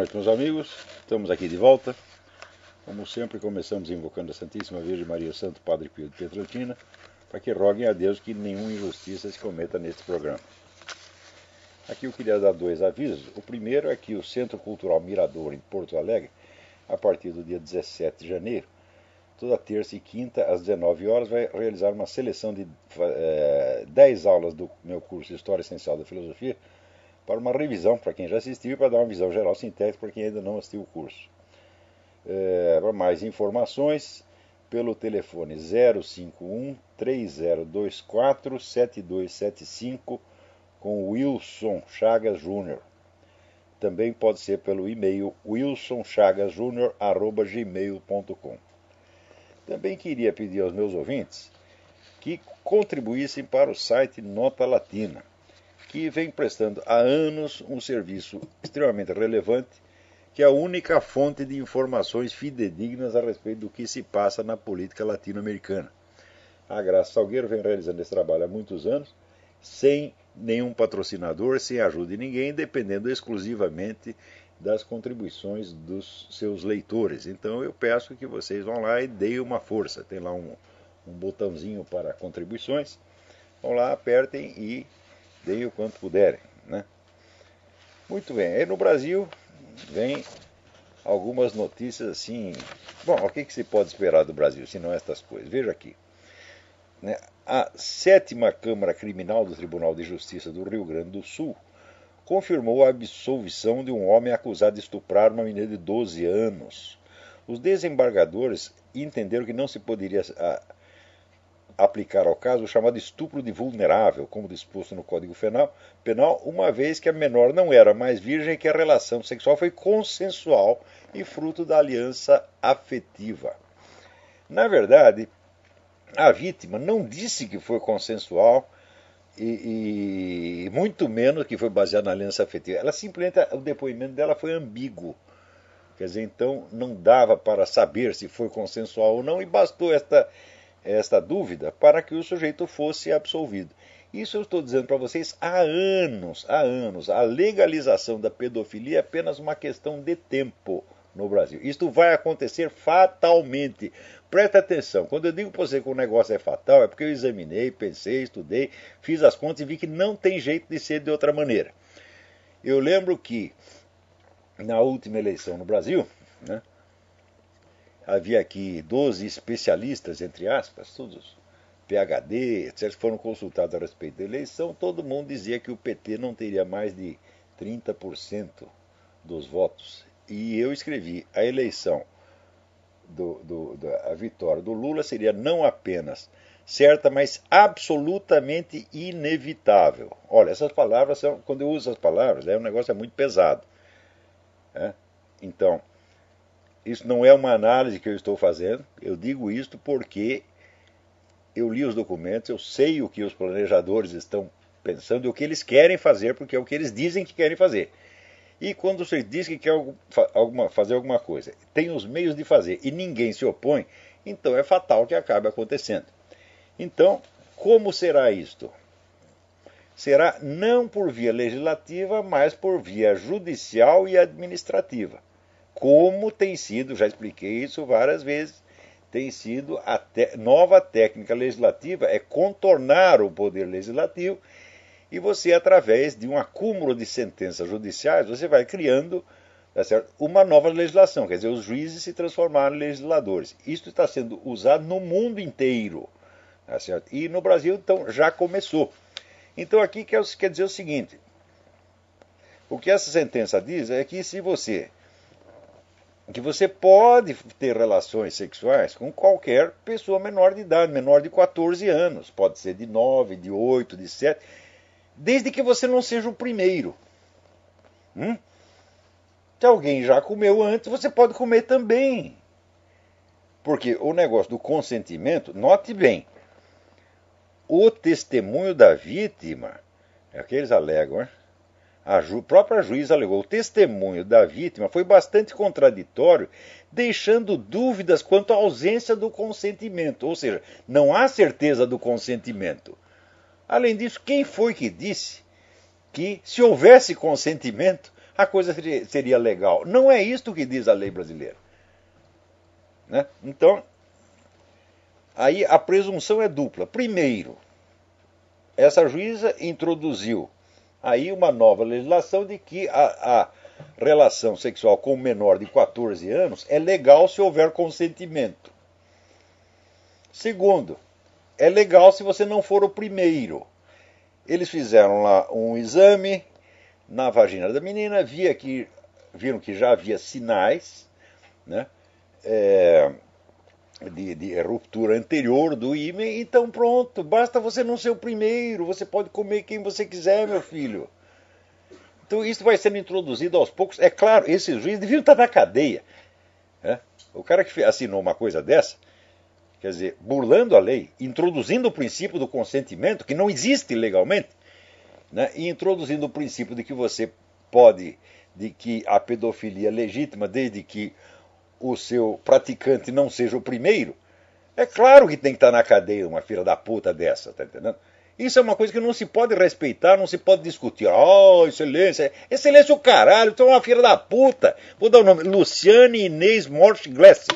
noite, meus amigos. Estamos aqui de volta. Como sempre, começamos invocando a Santíssima Virgem Maria, Santo Padre Pio de Pietrelcina, para que roguem a Deus que nenhuma injustiça se cometa neste programa. Aqui eu queria dar dois avisos. O primeiro é que o Centro Cultural Mirador, em Porto Alegre, a partir do dia 17 de janeiro, toda terça e quinta, às 19 horas, vai realizar uma seleção de 10 aulas do meu curso História Essencial da Filosofia, para uma revisão para quem já assistiu e para dar uma visão geral sintética para quem ainda não assistiu o curso. Para mais informações, pelo telefone 051-3024-7275 com Wilson Chagas Jr. Também pode ser pelo e-mail wilsonchagasjr@gmail.com. Também queria pedir aos meus ouvintes que contribuíssem para o site Nota Latina, que vem prestando há anos um serviço extremamente relevante, que é a única fonte de informações fidedignas a respeito do que se passa na política latino-americana. A Graça Salgueiro vem realizando esse trabalho há muitos anos, sem nenhum patrocinador, sem ajuda de ninguém, dependendo exclusivamente das contribuições dos seus leitores. Então eu peço que vocês vão lá e deem uma força. Tem lá um botãozinho para contribuições. Vão lá, apertem e deem o quanto puderem, né? Muito bem, aí no Brasil vem algumas notícias assim. Bom, o que se pode esperar do Brasil, se não estas coisas? Veja aqui, né? A 7ª Câmara Criminal do Tribunal de Justiça do Rio Grande do Sul confirmou a absolvição de um homem acusado de estuprar uma menina de 12 anos. Os desembargadores entenderam que não se poderia aplicar ao caso o chamado estupro de vulnerável, como disposto no Código Penal, uma vez que a menor não era mais virgem e que a relação sexual foi consensual e fruto da aliança afetiva. Na verdade, a vítima não disse que foi consensual e muito menos que foi baseado na aliança afetiva. Ela simplesmente, o depoimento dela foi ambíguo. Quer dizer, então não dava para saber se foi consensual ou não e bastou esta dúvida para que o sujeito fosse absolvido. Isso eu estou dizendo para vocês há anos, há anos. A legalização da pedofilia é apenas uma questão de tempo no Brasil. Isto vai acontecer fatalmente. Presta atenção, quando eu digo para você que o negócio é fatal, é porque eu examinei, pensei, estudei, fiz as contas e vi que não tem jeito de ser de outra maneira. Eu lembro que na última eleição no Brasil, né, havia aqui 12 especialistas, entre aspas, todos PhD, etc., foram consultados a respeito da eleição. Todo mundo dizia que o PT não teria mais de 30% dos votos. E eu escrevi, a eleição, a vitória do Lula seria não apenas certa, mas absolutamente inevitável. Olha, essas palavras, quando eu uso essas palavras, o negócio é muito pesado. Né? Então, isso não é uma análise que eu estou fazendo, eu digo isto porque eu li os documentos, eu sei o que os planejadores estão pensando e o que eles querem fazer, porque é o que eles dizem que querem fazer. E quando você diz que quer fazer alguma coisa, tem os meios de fazer e ninguém se opõe, então é fatal que acabe acontecendo. Então, como será isto? Será não por via legislativa, mas por via judicial e administrativa. Como tem sido, já expliquei isso várias vezes, tem sido a nova técnica legislativa, é contornar o poder legislativo. E você, através de um acúmulo de sentenças judiciais, você vai criando, tá certo, uma nova legislação. Quer dizer, os juízes se transformaram em legisladores. Isso está sendo usado no mundo inteiro. Tá certo? E no Brasil, então, já começou. Então aqui quer dizer o seguinte. O que essa sentença diz é que você pode ter relações sexuais com qualquer pessoa menor de idade, menor de 14 anos. Pode ser de 9, de 8, de 7... desde que você não seja o primeiro. Se alguém já comeu antes, você pode comer também. Porque o negócio do consentimento, note bem, o testemunho da vítima, é que eles alegam, né? A própria juíza alegou, o testemunho da vítima foi bastante contraditório, deixando dúvidas quanto à ausência do consentimento. Ou seja, não há certeza do consentimento. Além disso, quem foi que disse que se houvesse consentimento, a coisa seria legal. Não é isto que diz a lei brasileira. Né? Então, aí a presunção é dupla. Primeiro, essa juíza introduziu aí uma nova legislação de que a relação sexual com um menor de 14 anos é legal se houver consentimento. Segundo, é legal se você não for o primeiro. Eles fizeram lá um exame na vagina da menina, viram que já havia sinais, né, de ruptura anterior do ímen, então pronto, basta você não ser o primeiro, você pode comer quem você quiser, meu filho. Então isso vai sendo introduzido aos poucos. É claro, esses juízes deviam estar na cadeia. Né? O cara que assinou uma coisa dessa, quer dizer, burlando a lei, introduzindo o princípio do consentimento, que não existe legalmente, né? E introduzindo o princípio de que você pode, de que a pedofilia é legítima desde que o seu praticante não seja o primeiro, é claro que tem que estar na cadeia uma filha da puta dessa, tá entendendo? Isso é uma coisa que não se pode respeitar, não se pode discutir. Oh, excelência. Excelência o caralho, tu é uma filha da puta. Vou dar o nome. Luciane Inês Mortglass.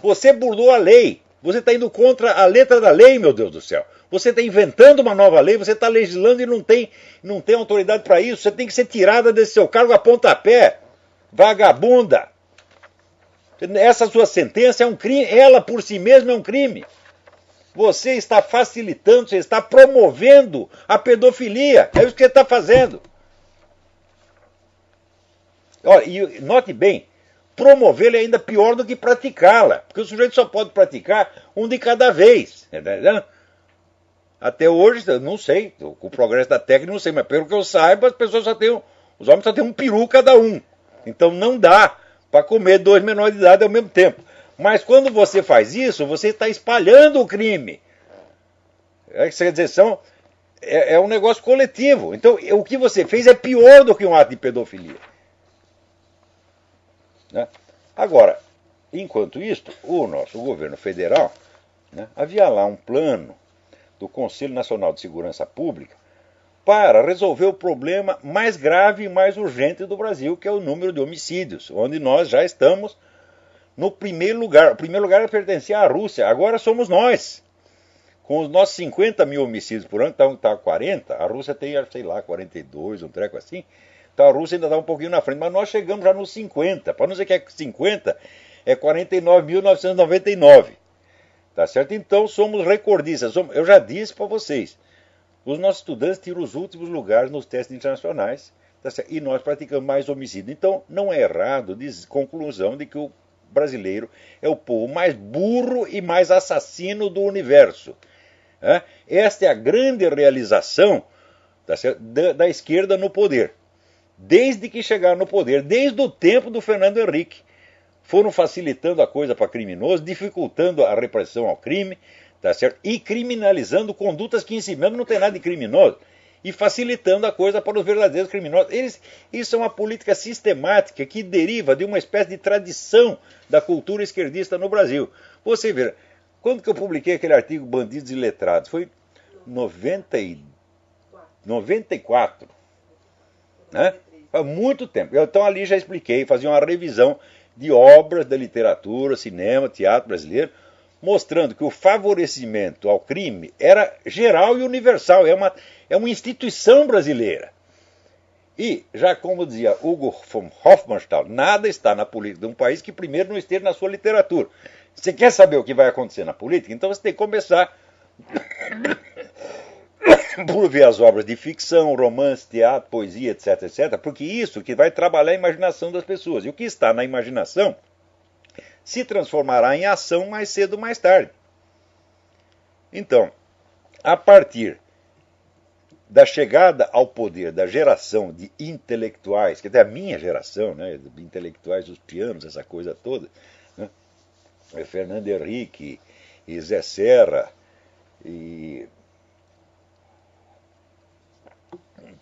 Você burlou a lei. Você está indo contra a letra da lei, meu Deus do céu. Você está inventando uma nova lei, você está legislando e não tem autoridade para isso. Você tem que ser tirada desse seu cargo a pontapé. Vagabunda. Essa sua sentença é um crime. Ela por si mesma é um crime. Você está facilitando, você está promovendo a pedofilia. É isso que você está fazendo. Olha, e note bem, promovê-la é ainda pior do que praticá-la. Porque o sujeito só pode praticar um de cada vez. Entendeu? Até hoje, eu não sei, com o progresso da técnica, não sei, mas pelo que eu saiba, os homens só têm um peru cada um. Então não dá para comer 2 menores de idade ao mesmo tempo. Mas quando você faz isso, você está espalhando o crime. Quer dizer, é um negócio coletivo. Então, o que você fez é pior do que um ato de pedofilia. Né? Agora, enquanto isso, o nosso governo federal, né, havia lá um plano do Conselho Nacional de Segurança Pública para resolver o problema mais grave e mais urgente do Brasil, que é o número de homicídios, onde nós já estamos no primeiro lugar. O primeiro lugar pertencia à Rússia, agora somos nós. Com os nossos 50 mil homicídios por ano, está 40, a Rússia tem, sei lá, 42, um treco assim. Então a Rússia ainda está um pouquinho na frente, mas nós chegamos já nos 50. Para não dizer que é 50, é 49.999. Tá certo? Então somos recordistas. Eu já disse para vocês, os nossos estudantes tiram os últimos lugares nos testes internacionais, tá certo? E nós praticamos mais homicídio. Então não é errado dizer, conclusão de que o brasileiro é o povo mais burro e mais assassino do universo. Esta é a grande realização, tá certo, da esquerda no poder. Desde que chegaram no poder, desde o tempo do Fernando Henrique, foram facilitando a coisa para criminosos, dificultando a repressão ao crime, tá certo? E criminalizando condutas que em si mesmo não tem nada de criminoso, e facilitando a coisa para os verdadeiros criminosos. Isso é uma política sistemática que deriva de uma espécie de tradição da cultura esquerdista no Brasil. Você vê, quando que eu publiquei aquele artigo Bandidos e Letrados? Foi em 94. Né? Há muito tempo. Então ali já expliquei, fazia uma revisão de obras da literatura, cinema, teatro brasileiro, mostrando que o favorecimento ao crime era geral e universal, é uma instituição brasileira. E, já como dizia Hugo von Hofmannsthal, nada está na política de um país que primeiro não esteja na sua literatura. Você quer saber o que vai acontecer na política? Então você tem que começar por ver as obras de ficção, romance, teatro, poesia, etc, etc, porque isso que vai trabalhar a imaginação das pessoas. E o que está na imaginação se transformará em ação mais cedo ou mais tarde. Então, a partir da chegada ao poder da geração de intelectuais, que é a minha geração, né, de intelectuais dos pianos, essa coisa toda, né, Fernando Henrique e Zé Serra e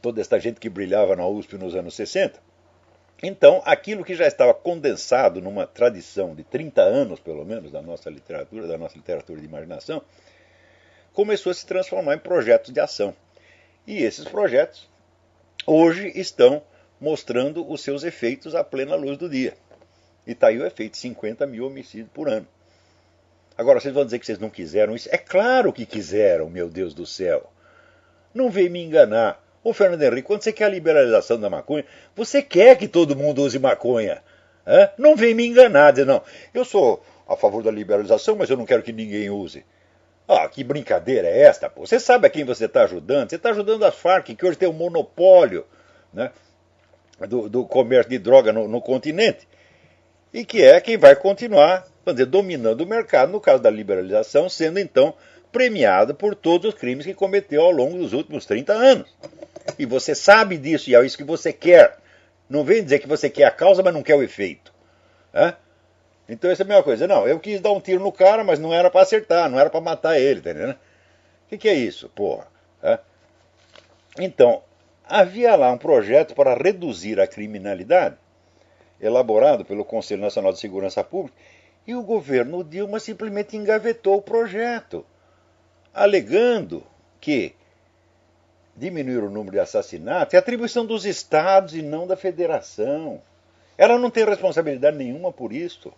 toda esta gente que brilhava na USP nos anos 60. Então, aquilo que já estava condensado numa tradição de 30 anos, pelo menos, da nossa literatura de imaginação, começou a se transformar em projetos de ação. E esses projetos, hoje, estão mostrando os seus efeitos à plena luz do dia. E está aí o efeito, 50 mil homicídios por ano. Agora, vocês vão dizer que vocês não quiseram isso? É claro que quiseram, meu Deus do céu. Não veio me enganar. Ô, Fernando Henrique, quando você quer a liberalização da maconha, você quer que todo mundo use maconha. Não vem me enganar, dizer, não, eu sou a favor da liberalização, mas eu não quero que ninguém use. Ah, que brincadeira é esta, pô? Você sabe a quem você está ajudando? Você está ajudando as Farc, que hoje tem um monopólio, né, do comércio de droga no continente, e que é quem vai continuar, vamos dizer, dominando o mercado, no caso da liberalização, sendo então premiado por todos os crimes que cometeu ao longo dos últimos 30 anos. E você sabe disso, e é isso que você quer. Não vem dizer que você quer a causa, mas não quer o efeito. Então essa é a mesma coisa. Não, eu quis dar um tiro no cara, mas não era para acertar, não era para matar ele, tá entendendo? O que é isso, porra? Então, havia lá um projeto para reduzir a criminalidade, elaborado pelo Conselho Nacional de Segurança Pública, e o governo Dilma simplesmente engavetou o projeto, alegando que diminuir o número de assassinatos é atribuição dos estados e não da federação. Ela não tem responsabilidade nenhuma por isso.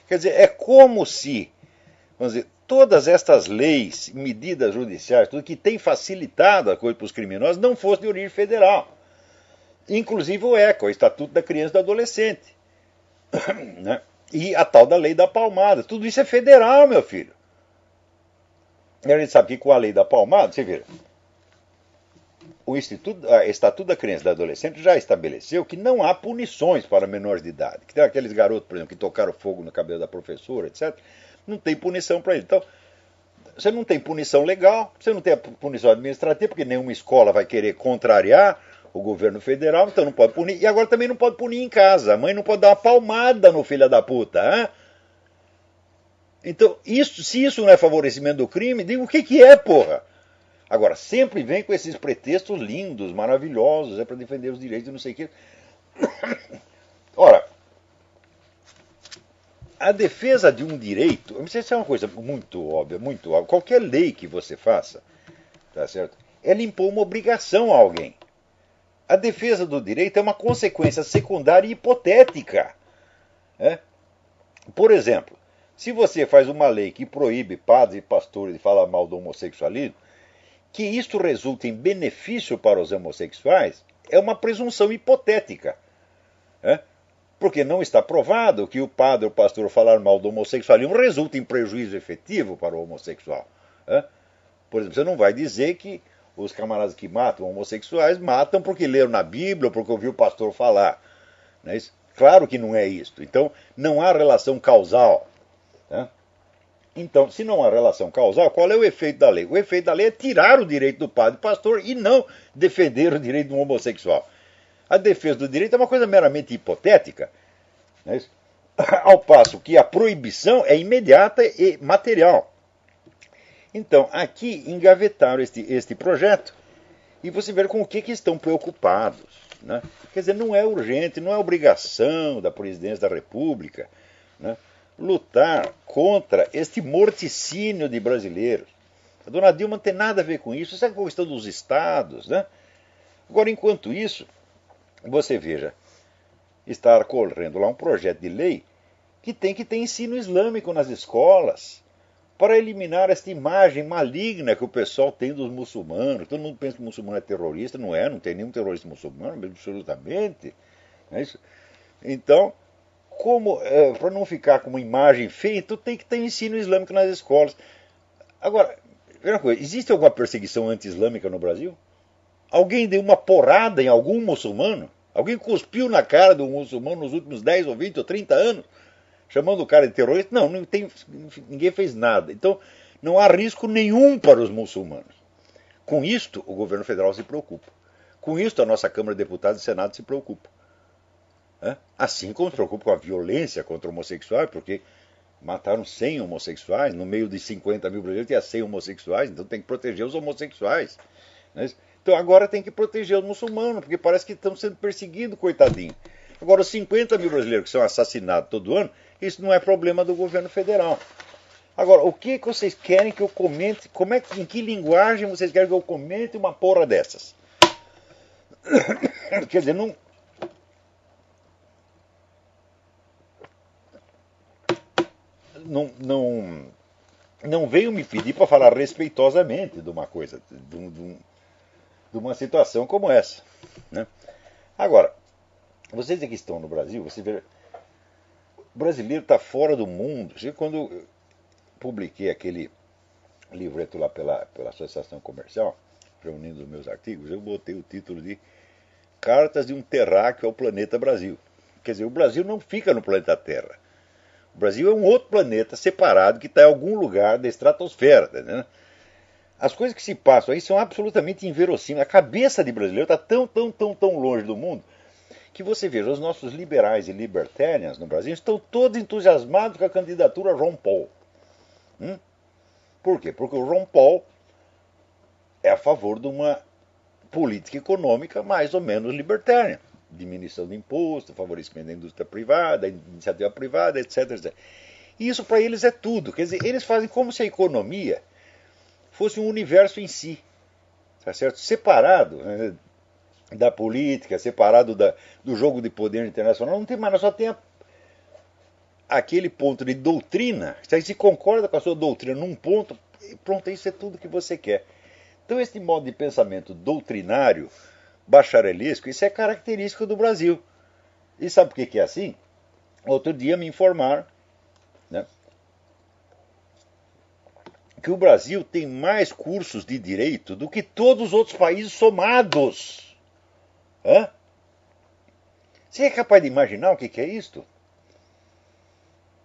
Quer dizer, é como se, vamos dizer, todas estas leis, medidas judiciais, tudo que tem facilitado a coisa para os criminosos, não fosse de origem federal. Inclusive o ECA, o Estatuto da Criança e do Adolescente. Né? E a tal da lei da palmada. Tudo isso é federal, meu filho. E a gente sabe que com a lei da palmada, você vê, o Estatuto da Criança e do Adolescente já estabeleceu que não há punições para menores de idade. Que tem aqueles garotos, por exemplo, que tocaram fogo no cabelo da professora, etc. Não tem punição para eles. Então, você não tem punição legal, você não tem a punição administrativa, porque nenhuma escola vai querer contrariar o governo federal, então não pode punir. E agora também não pode punir em casa. A mãe não pode dar uma palmada no filho da puta. Hein? Então, se isso não é favorecimento do crime, diga o que é, porra? Agora, sempre vem com esses pretextos lindos, maravilhosos, para defender os direitos e não sei o quê. Ora, a defesa de um direito, isso é uma coisa muito óbvia, muito óbvia. Qualquer lei que você faça, tá certo? Ela impõe uma obrigação a alguém. A defesa do direito é uma consequência secundária e hipotética. Por exemplo, se você faz uma lei que proíbe padres e pastores de falar mal do homossexualismo, que isto resulta em benefício para os homossexuais, é uma presunção hipotética. Porque não está provado que o padre ou o pastor falar mal do homossexualismo resulta em prejuízo efetivo para o homossexual. Por exemplo, você não vai dizer que os camaradas que matam homossexuais matam porque leram na Bíblia ou porque ouviu o pastor falar. Não é isso? Claro que não é isso. Então, não há relação causal. Então, se não há relação causal, qual é o efeito da lei? O efeito da lei é tirar o direito do padre e pastor e não defender o direito do homossexual. A defesa do direito é uma coisa meramente hipotética, não é isso? Ao passo que a proibição é imediata e material. Então, aqui engavetaram este projeto e você vê com o que estão preocupados. Né? Quer dizer, não é urgente, não é obrigação da presidência da República, né, lutar contra este morticínio de brasileiros. A dona Dilma não tem nada a ver com isso, isso é a questão dos estados. Né? Agora, enquanto isso, você veja, está correndo lá um projeto de lei que tem que ter ensino islâmico nas escolas, para eliminar esta imagem maligna que o pessoal tem dos muçulmanos. Todo mundo pensa que o muçulmano é terrorista, não tem nenhum terrorista muçulmano, absolutamente. Não é isso? Então, para não ficar com uma imagem feia, então tem que ter ensino islâmico nas escolas. Agora, uma coisa, existe alguma perseguição anti-islâmica no Brasil? Alguém deu uma porrada em algum muçulmano? Alguém cuspiu na cara de um muçulmano nos últimos 10 ou 20 ou 30 anos? Chamando o cara de terrorista? Não, ninguém fez nada. Então, não há risco nenhum para os muçulmanos. Com isto, o governo federal se preocupa. Com isto, a nossa Câmara de Deputados e Senado se preocupa. Assim como se preocupa com a violência contra homossexuais, porque mataram 100 homossexuais, no meio de 50 mil brasileiros tinha 100 homossexuais, então tem que proteger os homossexuais. Então agora tem que proteger os muçulmanos, porque parece que estão sendo perseguidos, coitadinho. Agora, os 50 mil brasileiros que são assassinados todo ano, isso não é problema do governo federal. Agora, o que vocês querem que eu comente? Em que linguagem vocês querem que eu comente uma porra dessas? Quer dizer, não veio me pedir para falar respeitosamente de uma coisa, de uma situação como essa. Né? Agora, vocês que estão no Brasil, você vê, o brasileiro está fora do mundo. Quando eu publiquei aquele livreto lá pela Associação Comercial, reunindo os meus artigos, eu botei o título de Cartas de um Terráqueo ao Planeta Brasil. Quer dizer, o Brasil não fica no planeta Terra. O Brasil é um outro planeta separado que está em algum lugar da estratosfera. Tá entendendo? As coisas que se passam aí são absolutamente inverossímeis. A cabeça de brasileiro está tão longe do mundo que você veja, os nossos liberais e libertarians no Brasil estão todos entusiasmados com a candidatura a Ron Paul. Por quê? Porque o Ron Paul é a favor de uma política econômica mais ou menos libertária. Diminuição de imposto, favorecimento da indústria privada, iniciativa privada, etc, etc. E isso para eles é tudo. Quer dizer, eles fazem como se a economia fosse um universo em si, tá certo? Separado, né, da política, separado do jogo de poder internacional. Não tem mais, só tem aquele ponto de doutrina. Se você concorda com a sua doutrina num ponto, pronto, isso é tudo que você quer. Então esse modo de pensamento doutrinário, bacharelesco, isso é característico do Brasil. E sabe por que é assim? Outro dia me informaram, né, que o Brasil tem mais cursos de direito do que todos os outros países somados. Hã? Você é capaz de imaginar o que é isto?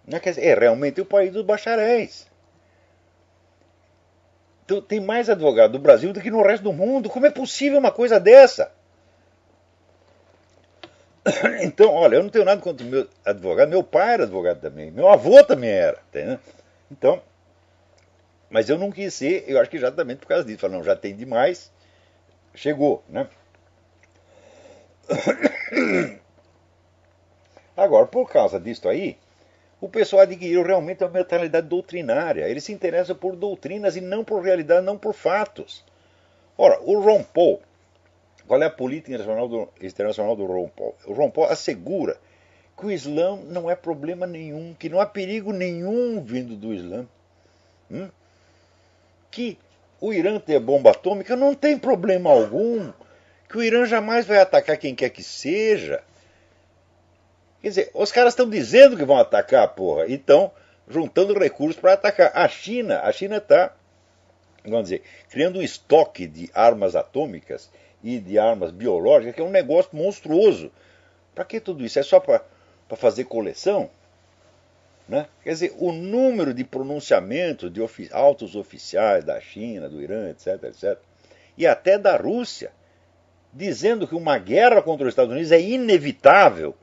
É realmente o país dos bacharéis. Então, tem mais advogado do Brasil do que no resto do mundo. Como é possível uma coisa dessa? Então, olha, eu não tenho nada contra o meu advogado. Meu pai era advogado também. Meu avô também era. Entendeu? Então, mas eu não quis ser, eu acho que exatamente por causa disso. Falei, não, já tem demais. Chegou, né? Agora, por causa disso aí, o pessoal adquiriu realmente uma mentalidade doutrinária. Eles se interessam por doutrinas e não por realidade, não por fatos. Ora, o Ron Paul, qual é a política internacional do Ron Paul? O Ron Paul assegura que o Islã não é problema nenhum, que não há perigo nenhum vindo do Islã. Que o Irã ter bomba atômica não tem problema algum, que o Irã jamais vai atacar quem quer que seja. Quer dizer, os caras estão dizendo que vão atacar, porra, e estão juntando recursos para atacar. A China está, vamos dizer, criando um estoque de armas atômicas e de armas biológicas, que é um negócio monstruoso. Para que tudo isso? É só para fazer coleção? Né? Quer dizer, o número de pronunciamentos de altos oficiais da China, do Irã, etc, etc, e até da Rússia, dizendo que uma guerra contra os Estados Unidos é inevitável.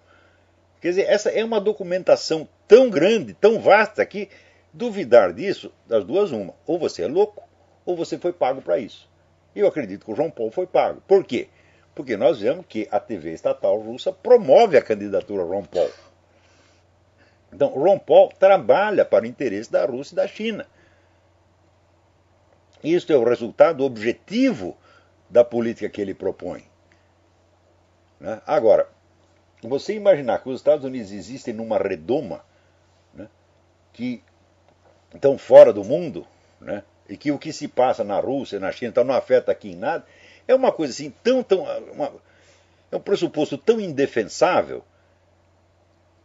Quer dizer, essa é uma documentação tão grande, tão vasta, que duvidar disso, das duas uma. Ou você é louco, ou você foi pago para isso. E eu acredito que o João Paulo foi pago. Por quê? Porque nós vemos que a TV estatal russa promove a candidatura a Ron Paul. Então, Ron Paul trabalha para o interesse da Rússia e da China. Isso é o resultado objetivo da política que ele propõe. Né? Agora, você imaginar que os Estados Unidos existem numa redoma, né, que estão fora do mundo, né, e que o que se passa na Rússia e na China então, não afeta aqui em nada, é uma coisa assim é um pressuposto tão indefensável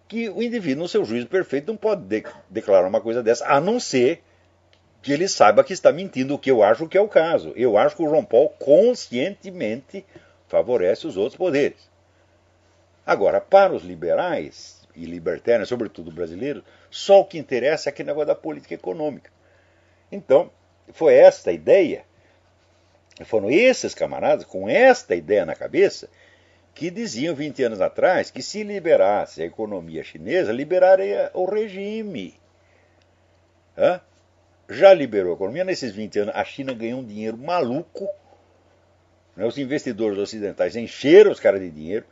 que o indivíduo, no seu juízo perfeito, não pode declarar uma coisa dessa, a não ser que ele saiba que está mentindo, o que eu acho que é o caso. Eu acho que o Ron Paul conscientemente favorece os outros poderes. Agora, para os liberais e libertários, sobretudo brasileiros, só o que interessa é aquele negócio da política econômica. Então, foi esta ideia, foram esses camaradas com esta ideia na cabeça que diziam 20 anos atrás que se liberasse a economia chinesa, liberaria o regime. Já liberou a economia, nesses 20 anos a China ganhou um dinheiro maluco, né? Os investidores ocidentais encheram os caras de dinheiro,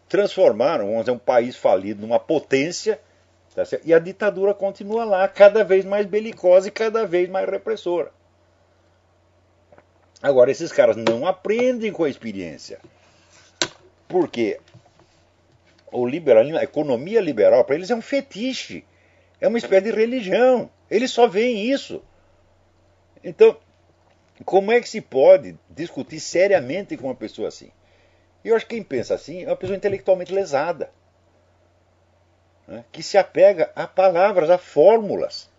transformaram, vamos dizer, um país falido numa potência, tá certo? E a ditadura continua lá, cada vez mais belicosa e cada vez mais repressora. Agora, esses caras não aprendem com a experiência, porque o liberalismo, a economia liberal, para eles é um fetiche. É uma espécie de religião. Eles só veem isso. Então, como é que se pode discutir seriamente com uma pessoa assim? Eu acho que quem pensa assim é uma pessoa intelectualmente lesada, né, que se apega a palavras, a fórmulas.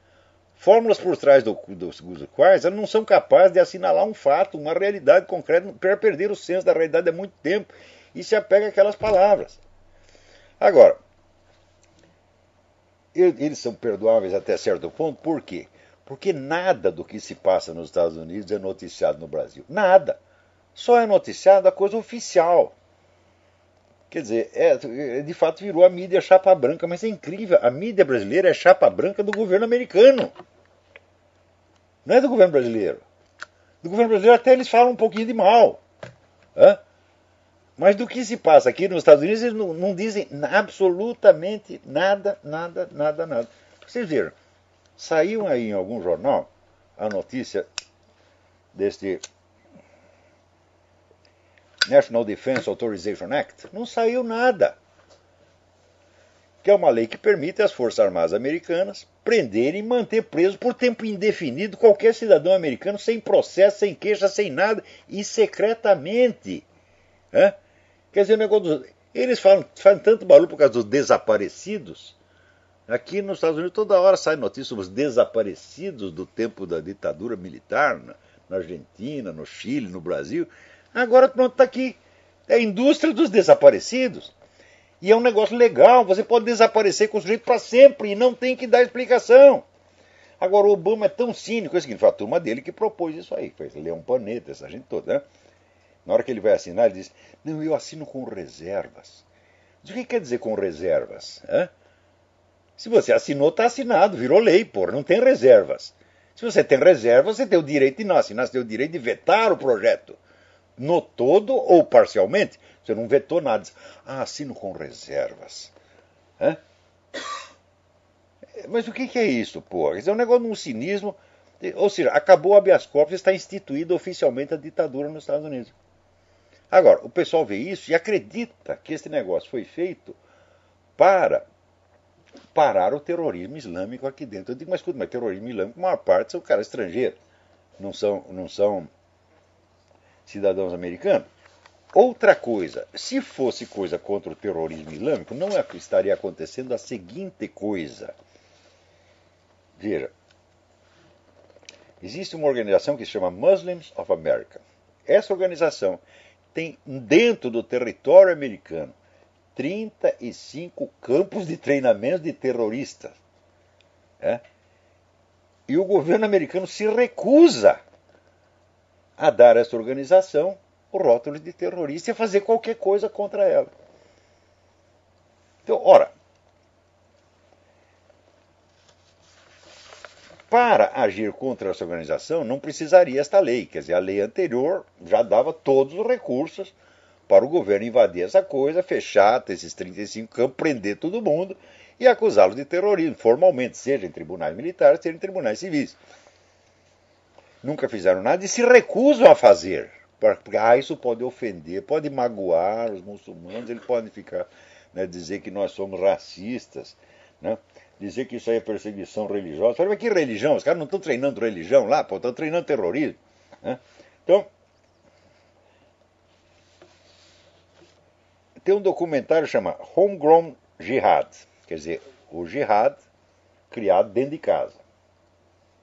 Fórmulas por trás dos quais elas não são capazes de assinalar um fato, uma realidade concreta, para perder o senso da realidade há muito tempo, e se apega àquelas palavras. Agora, eles são perdoáveis até certo ponto, por quê? Porque nada do que se passa nos Estados Unidos é noticiado no Brasil. Nada. Só é noticiado a coisa oficial. Quer dizer, de fato virou a mídia chapa branca, mas é incrível, a mídia brasileira é chapa branca do governo americano. Não é do governo brasileiro. Do governo brasileiro até eles falam um pouquinho de mal. Hã? Mas do que se passa aqui nos Estados Unidos, eles não dizem absolutamente nada, nada, nada, nada. Vocês viram, saiu aí em algum jornal a notícia deste National Defense Authorization Act? Não saiu nada. Que é uma lei que permite às Forças Armadas Americanas prenderem e manter preso por tempo indefinido qualquer cidadão americano sem processo, sem queixa, sem nada e secretamente. Hã? Quer dizer, o negócio eles fazem tanto barulho por causa dos desaparecidos. Aqui nos Estados Unidos toda hora sai notícia sobre os desaparecidos do tempo da ditadura militar, na Argentina, no Chile, no Brasil. Agora pronto, está aqui. É a indústria dos desaparecidos. E é um negócio legal, você pode desaparecer com o sujeito para sempre e não tem que dar explicação. Agora, o Obama é tão cínico, é o seguinte, foi a turma dele que propôs isso aí, foi Leão Panetta, essa gente toda, né? Na hora que ele vai assinar, ele diz, não, eu assino com reservas. Mas o que quer dizer com reservas? Hã? Se você assinou, está assinado, virou lei, porra, não tem reservas. Se você tem reservas, você tem o direito de não assinar, você tem o direito de vetar o projeto. No todo ou parcialmente. Você não vetou nada. Assino com reservas. Hã? Mas o que é isso, porra? Isso é um negócio de um cinismo. Ou seja, acabou o habeas corpus e está instituída oficialmente a ditadura nos Estados Unidos. Agora, o pessoal vê isso e acredita que esse negócio foi feito para parar o terrorismo islâmico aqui dentro. Eu digo, mas escuta, mas terrorismo islâmico, a maior parte são caras estrangeiros. Não são cidadãos americanos. Outra coisa, se fosse coisa contra o terrorismo islâmico, não estaria acontecendo a seguinte coisa. Veja, existe uma organização que se chama Muslims of America. Essa organização tem dentro do território americano 35 campos de treinamento de terroristas. E o governo americano se recusa a dar a essa organização o rótulo de terrorista e a fazer qualquer coisa contra ela. Então, ora, para agir contra essa organização não precisaria esta lei, quer dizer, a lei anterior já dava todos os recursos para o governo invadir essa coisa, fechar esses 35 campos, prender todo mundo e acusá-los de terrorismo, formalmente, seja em tribunais militares, seja em tribunais civis. Nunca fizeram nada e se recusam a fazer. Porque isso pode ofender, pode magoar os muçulmanos, eles podem ficar, né, dizer que nós somos racistas, né, dizer que isso aí é perseguição religiosa. Mas que religião? Os caras não estão treinando religião lá, estão treinando terrorismo. Né? Então, tem um documentário chamado Homegrown Jihad, quer dizer, o jihad criado dentro de casa.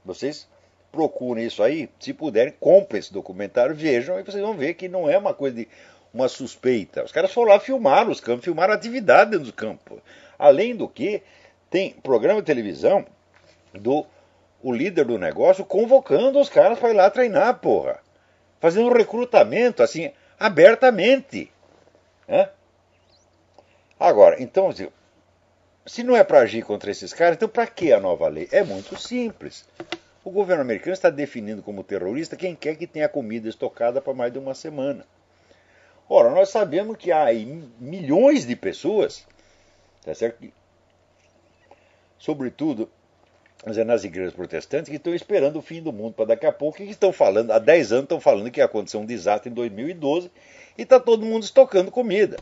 Vocês procurem isso aí, se puderem, comprem esse documentário, vejam, e vocês vão ver que não é uma coisa de uma suspeita. Os caras foram lá filmar os campos, filmaram a atividade dentro do campo. Além do que, tem programa de televisão o líder do negócio convocando os caras para ir lá treinar, porra. Fazendo um recrutamento, assim, abertamente. Né? Agora, então, se não é para agir contra esses caras, então para que a nova lei? É muito simples. O governo americano está definindo como terrorista quem quer que tenha comida estocada para mais de uma semana. Ora, nós sabemos que há aí milhões de pessoas, tá certo? Sobretudo nas igrejas protestantes, que estão esperando o fim do mundo para daqui a pouco, e que estão falando, há 10 anos estão falando que ia acontecer um desastre em 2012, e está todo mundo estocando comida.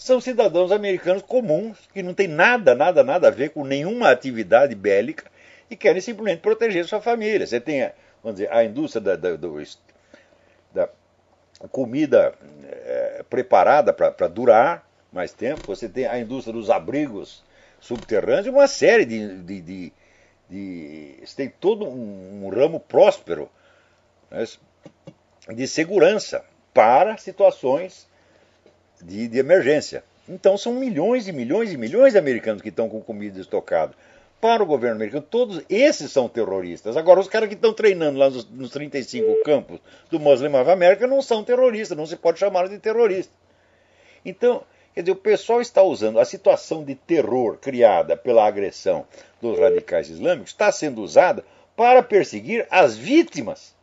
são cidadãos americanos comuns, que não tem nada a ver com nenhuma atividade bélica e querem simplesmente proteger sua família. Você tem, vamos dizer, a indústria da comida preparada para durar mais tempo, você tem a indústria dos abrigos subterrâneos, uma série você tem todo um ramo próspero, né, de segurança para situações de emergência. Então são milhões e milhões e milhões de americanos que estão com comida estocada. Para o governo americano, todos esses são terroristas. Agora, os caras que estão treinando lá nos 35 campos do Muslim of America não são terroristas, não se pode chamá-los de terroristas. Então, quer dizer, o pessoal está usando a situação de terror criada pela agressão dos radicais islâmicos, está sendo usada para perseguir as vítimas.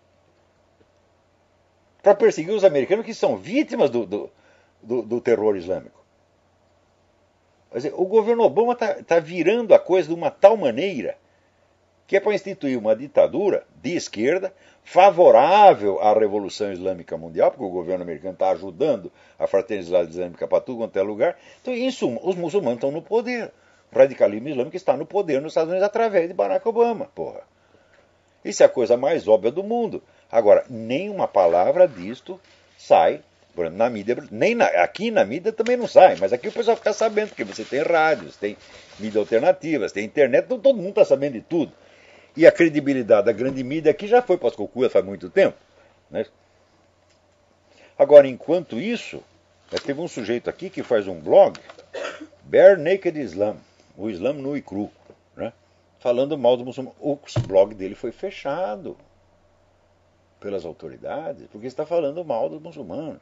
Para perseguir os americanos que são vítimas do terror islâmico. Quer dizer, o governo Obama está virando a coisa de uma tal maneira que é para instituir uma ditadura de esquerda favorável à Revolução Islâmica Mundial, porque o governo americano está ajudando a fraternidade islâmica para tudo quanto é lugar. Então, em suma, os muçulmanos estão no poder. O radicalismo islâmico está no poder nos Estados Unidos através de Barack Obama, porra. Isso é a coisa mais óbvia do mundo. Agora, nenhuma palavra disto sai na mídia, aqui na mídia também não sai, mas aqui o pessoal fica sabendo, porque você tem rádios, tem mídia alternativas, tem internet, então todo mundo está sabendo de tudo. E a credibilidade da grande mídia aqui já foi para as cocuas faz muito tempo. Né? Agora, enquanto isso, teve um sujeito aqui que faz um blog, Bare Naked Islam, o Islã nu e cru, né? Falando mal do muçulmano. O blog dele foi fechado pelas autoridades, porque está falando mal dos muçulmanos.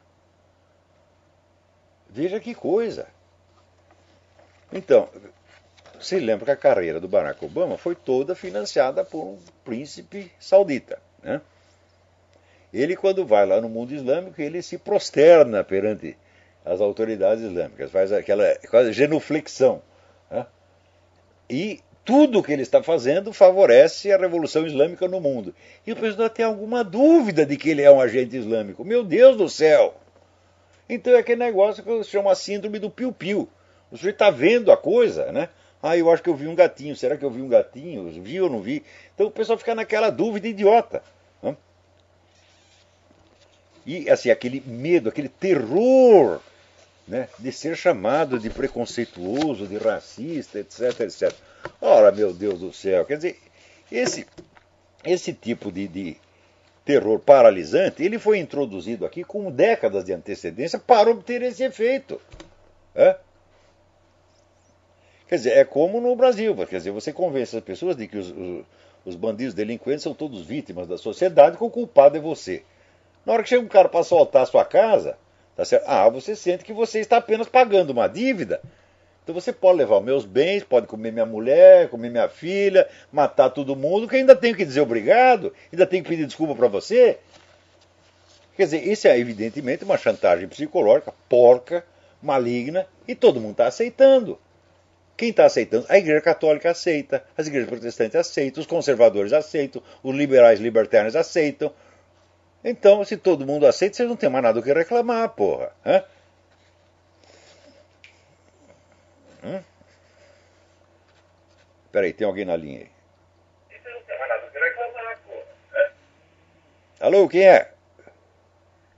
Veja que coisa. Então, se lembra que a carreira do Barack Obama foi toda financiada por um príncipe saudita, né? Ele, quando vai lá no mundo islâmico, ele se prosterna perante as autoridades islâmicas, faz aquela quase genuflexão, né? E tudo o que ele está fazendo favorece a Revolução Islâmica no mundo. E o pessoal tem alguma dúvida de que ele é um agente islâmico. Meu Deus do céu! Então é aquele negócio que se chama síndrome do piu-piu. O sujeito está vendo a coisa, né? Ah, eu acho que eu vi um gatinho. Será que eu vi um gatinho? Vi ou não vi? Então o pessoal fica naquela dúvida idiota. Né? E assim, aquele medo, aquele terror, né, de ser chamado de preconceituoso, de racista, etc, etc. Ora, meu Deus do céu, quer dizer, esse tipo de terror paralisante, ele foi introduzido aqui com décadas de antecedência para obter esse efeito. É? Quer dizer, é como no Brasil, quer dizer, você convence as pessoas de que os bandidos delinquentes são todos vítimas da sociedade, que o culpado é você. Na hora que chega um cara para assaltar a sua casa, tá certo? Você sente que você está apenas pagando uma dívida. Então você pode levar os meus bens, pode comer minha mulher, comer minha filha, matar todo mundo, que ainda tenho que dizer obrigado, ainda tenho que pedir desculpa para você. Quer dizer, isso é evidentemente uma chantagem psicológica, porca, maligna, e todo mundo está aceitando. Quem está aceitando? A Igreja Católica aceita, as igrejas protestantes aceitam, os conservadores aceitam, os liberais libertários aceitam. Então, se todo mundo aceita, vocês não tem mais nada o que reclamar, porra. Hã? Peraí, tem alguém na linha aí. Você não tem mais nada o que reclamar, porra. Alô, quem é?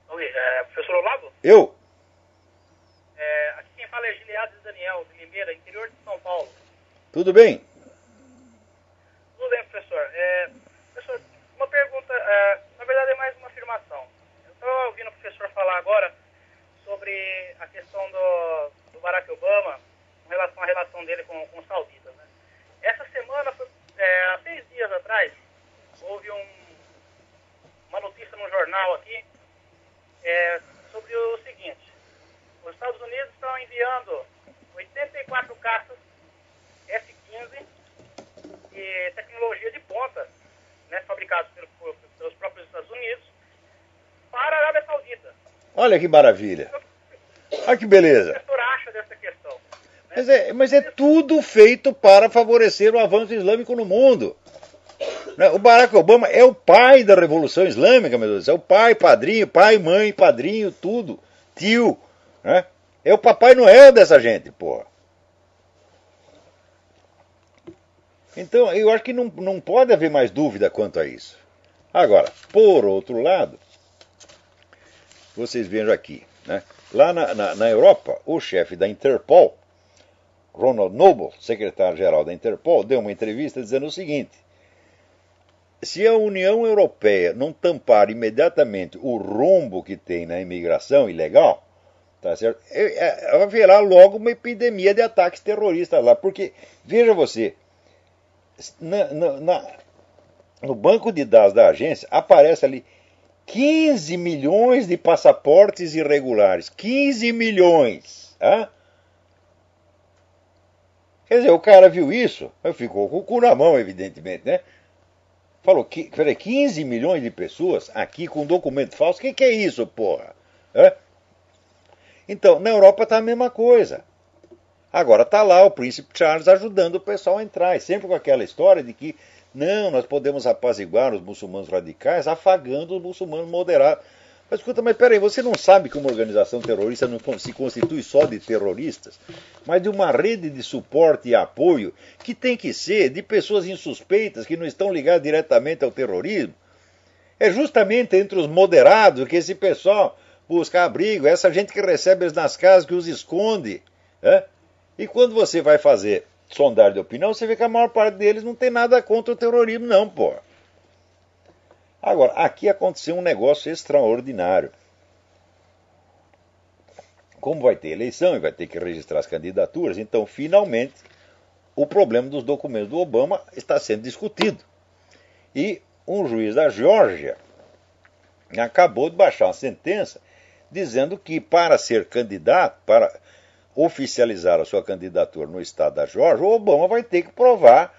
Oi, professor Olavo? Eu? Aqui quem fala é Giliades Daniel, de Limeira, interior de São Paulo. Tudo bem? Tudo bem, professor. Professor, uma pergunta, na verdade é mais uma afirmação. Eu estava ouvindo o professor falar agora sobre a questão do Barack Obama com relação à relação dele com os sauditas, né? Essa semana, há 6 dias atrás, houve uma notícia no jornal aqui sobre o seguinte: os Estados Unidos estão enviando 84 caças F-15 de tecnologia de ponta, né, fabricados pelos próprios Estados Unidos, para a Arábia Saudita. Olha que maravilha. Olha que beleza. O que o senhor acha dessa questão? Mas é tudo feito para favorecer o avanço islâmico no mundo. O Barack Obama é o pai da Revolução Islâmica, meu Deus. É o pai, padrinho, pai, mãe, padrinho, tudo. Tio. Né? É o Papai Noel dessa gente, porra. Então, eu acho que não pode haver mais dúvida quanto a isso. Agora, por outro lado, vocês vejam aqui, né? Lá na Europa, o chefe da Interpol, Ronald Noble, secretário-geral da Interpol, deu uma entrevista dizendo o seguinte: se a União Europeia não tampar imediatamente o rombo que tem na imigração ilegal, tá certo? Haverá logo uma epidemia de ataques terroristas lá. Porque, veja você, no banco de dados da agência aparece ali 15 milhões de passaportes irregulares. 15 milhões! Hein? Quer dizer, o cara viu isso, ficou com o cu na mão, evidentemente, né? Falou, 15 milhões de pessoas aqui com documento falso, o que é isso, porra? É? Então, na Europa está a mesma coisa. Agora está lá o príncipe Charles ajudando o pessoal a entrar, e sempre com aquela história de que, não, nós podemos apaziguar os muçulmanos radicais afagando os muçulmanos moderados. Mas escuta, mas peraí, você não sabe que uma organização terrorista não se constitui só de terroristas, mas de uma rede de suporte e apoio que tem que ser de pessoas insuspeitas que não estão ligadas diretamente ao terrorismo? É justamente entre os moderados que esse pessoal busca abrigo, essa gente que recebe eles nas casas, que os esconde. Né? E quando você vai fazer sondagem de opinião, você vê que a maior parte deles não tem nada contra o terrorismo, não, pô. Agora, aqui aconteceu um negócio extraordinário. Como vai ter eleição e vai ter que registrar as candidaturas, então, finalmente, o problema dos documentos do Obama está sendo discutido. E um juiz da Geórgia acabou de baixar uma sentença dizendo que para ser candidato, para oficializar a sua candidatura no estado da Geórgia, o Obama vai ter que provar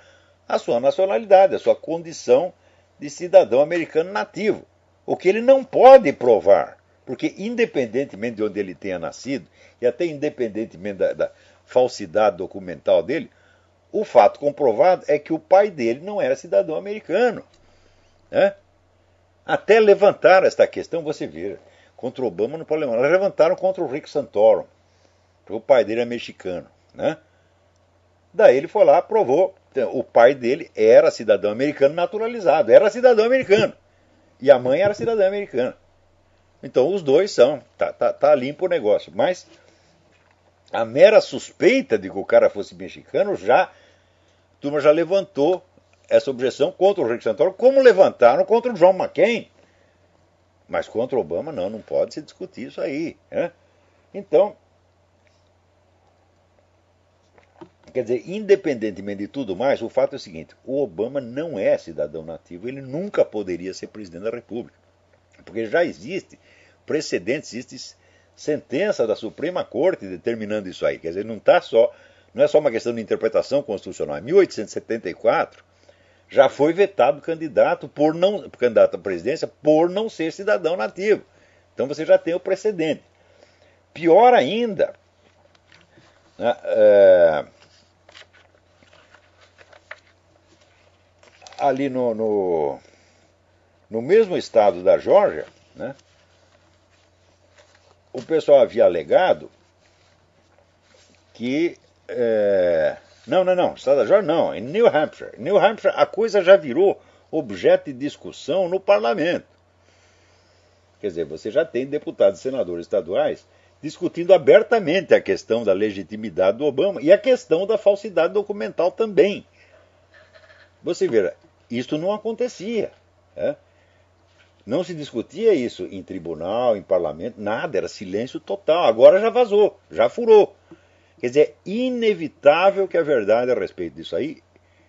a sua nacionalidade, a sua condição de cidadão americano nativo. O que ele não pode provar, porque independentemente de onde ele tenha nascido, e até independentemente da falsidade documental dele, o fato comprovado é que o pai dele não era cidadão americano. Né? Até levantar esta questão, você vê, contra o Obama não pode levantar. Levantaram contra o Rick Santorum, porque o pai dele é mexicano. Né? Daí ele foi lá, provou. O pai dele era cidadão americano naturalizado, era cidadão americano. E a mãe era cidadã americana. Então os dois são, tá limpo o negócio. Mas a mera suspeita de que o cara fosse mexicano, a turma já levantou essa objeção contra o Rick Santorum, como levantaram contra o John McCain. Mas contra o Obama não pode se discutir isso aí. Né? Então, quer dizer, independentemente de tudo mais, o fato é o seguinte: o Obama não é cidadão nativo, ele nunca poderia ser presidente da República. Porque já existe precedentes, existe sentença da Suprema Corte determinando isso aí. Quer dizer, não é só uma questão de interpretação constitucional. Em 1874, já foi vetado candidato à presidência por não ser cidadão nativo. Então você já tem o precedente. Pior ainda, né, ali no mesmo estado da Geórgia, né, o pessoal havia alegado que... Não, estado da Geórgia não, em New Hampshire. Em New Hampshire a coisa já virou objeto de discussão no parlamento. Quer dizer, você já tem deputados e senadores estaduais discutindo abertamente a questão da legitimidade do Obama e a questão da falsidade documental também. Você vê, isso não acontecia. Né? Não se discutia isso em tribunal, em parlamento, nada, era silêncio total. Agora já vazou, já furou. Quer dizer, é inevitável que a verdade a respeito disso aí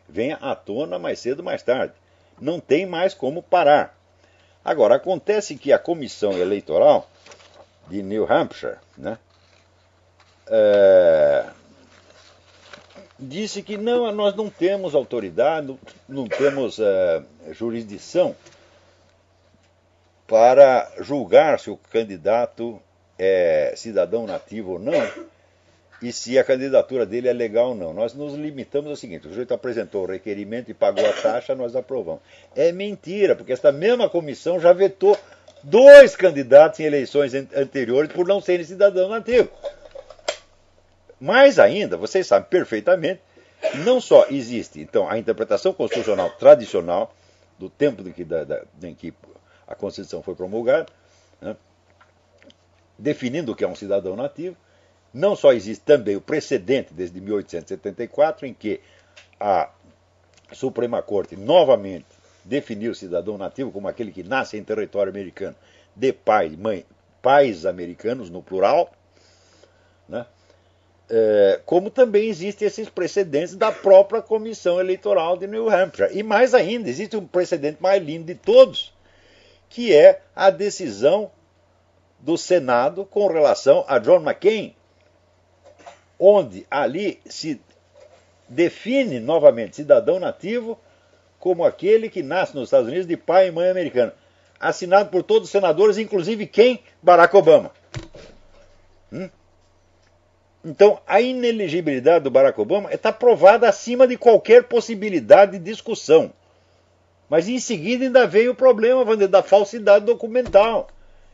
venha à tona mais cedo ou mais tarde. Não tem mais como parar. Agora, acontece que a comissão eleitoral de New Hampshire, né, disse que nós não temos autoridade, não temos jurisdição para julgar se o candidato é cidadão nativo ou não e se a candidatura dele é legal ou não. Nós nos limitamos ao seguinte: o sujeito apresentou o requerimento e pagou a taxa, nós aprovamos. É mentira, porque esta mesma comissão já vetou 2 candidatos em eleições anteriores por não serem cidadãos nativos. Mais ainda, vocês sabem perfeitamente, não só existe, então, a interpretação constitucional tradicional, do tempo em que a Constituição foi promulgada, né, definindo o que é um cidadão nativo, não só existe também o precedente desde 1874, em que a Suprema Corte novamente definiu o cidadão nativo como aquele que nasce em território americano de pai e mãe, pais americanos no plural, né? Como também existem esses precedentes da própria Comissão Eleitoral de New Hampshire. E mais ainda, existe um precedente mais lindo de todos, que é a decisão do Senado com relação a John McCain, onde ali se define novamente cidadão nativo como aquele que nasce nos Estados Unidos de pai e mãe americano. Assinado por todos os senadores, inclusive quem? Barack Obama. Então, a ineligibilidade do Barack Obama está provada acima de qualquer possibilidade de discussão. Mas em seguida ainda veio o problema da falsidade documental.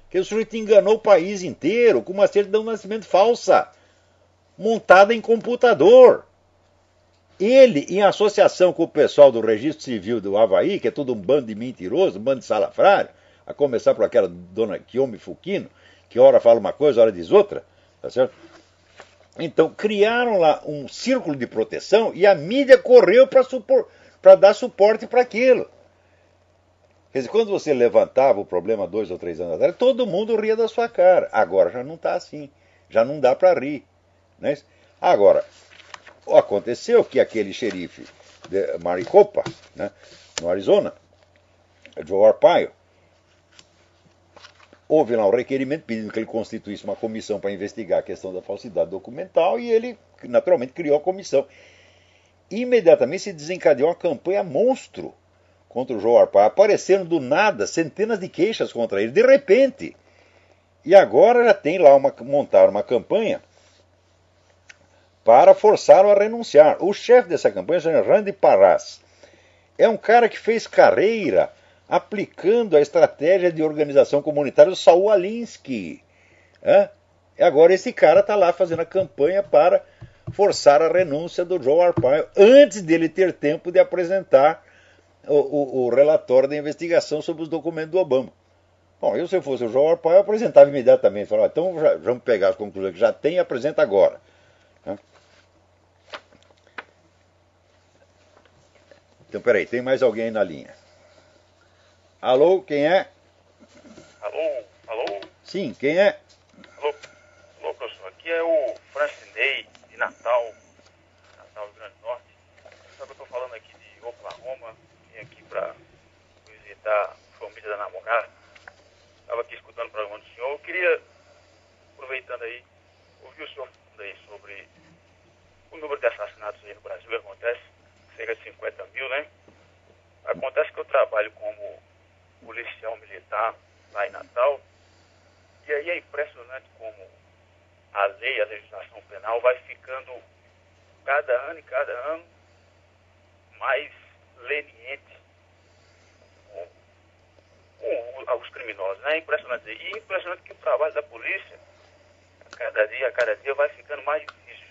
Que o sujeito enganou o país inteiro com uma certidão de nascimento falsa, montada em computador. Ele, em associação com o pessoal do Registro Civil do Havaí, que é todo um bando de mentiroso, um bando de salafrário, a começar por aquela dona Kiyomi Fukino, que hora fala uma coisa, hora diz outra, tá certo? Então, criaram lá um círculo de proteção e a mídia correu para dar suporte para aquilo. Quer dizer, quando você levantava o problema 2 ou 3 anos atrás, todo mundo ria da sua cara. Agora já não está assim. Já não dá para rir. Né? Agora, aconteceu que aquele xerife de Maricopa, né, no Arizona, Joe Arpaio, houve lá um requerimento pedindo que ele constituísse uma comissão para investigar a questão da falsidade documental e ele, naturalmente, criou a comissão. Imediatamente se desencadeou uma campanha monstro contra o Joe Arpaio. Apareceram do nada centenas de queixas contra ele, de repente. E agora já tem lá montaram uma campanha para forçá-lo a renunciar. O chefe dessa campanha é o Randy Parras. É um cara que fez carreira aplicando a estratégia de organização comunitária do Saul Alinsky. Agora esse cara está lá fazendo a campanha para forçar a renúncia do Joe Arpaio antes dele ter tempo de apresentar o relatório da investigação sobre os documentos do Obama. Bom, eu se eu fosse o Joe Arpaio, eu apresentava imediatamente. Falava, então vamos pegar as conclusões que já tem e apresenta agora. Então, peraí, tem mais alguém aí na linha? Alô, quem é? Alô? Sim, quem é? Alô, professor. Aqui é o Francinei, de Natal, Rio Grande do Norte. Sabe que eu estou falando aqui de Oklahoma, vim aqui para visitar a família da namorada. Estava aqui escutando o programa do senhor. Eu queria, aproveitando aí, ouvir o senhor falando aí sobre o número de assassinatos aí no Brasil que acontece, cerca de 50 mil, né? Acontece que eu trabalho como policial militar lá em Natal, e aí é impressionante como a legislação penal vai ficando cada ano mais leniente com os criminosos, né? É impressionante. E é impressionante que o trabalho da polícia, a cada dia vai ficando mais difícil.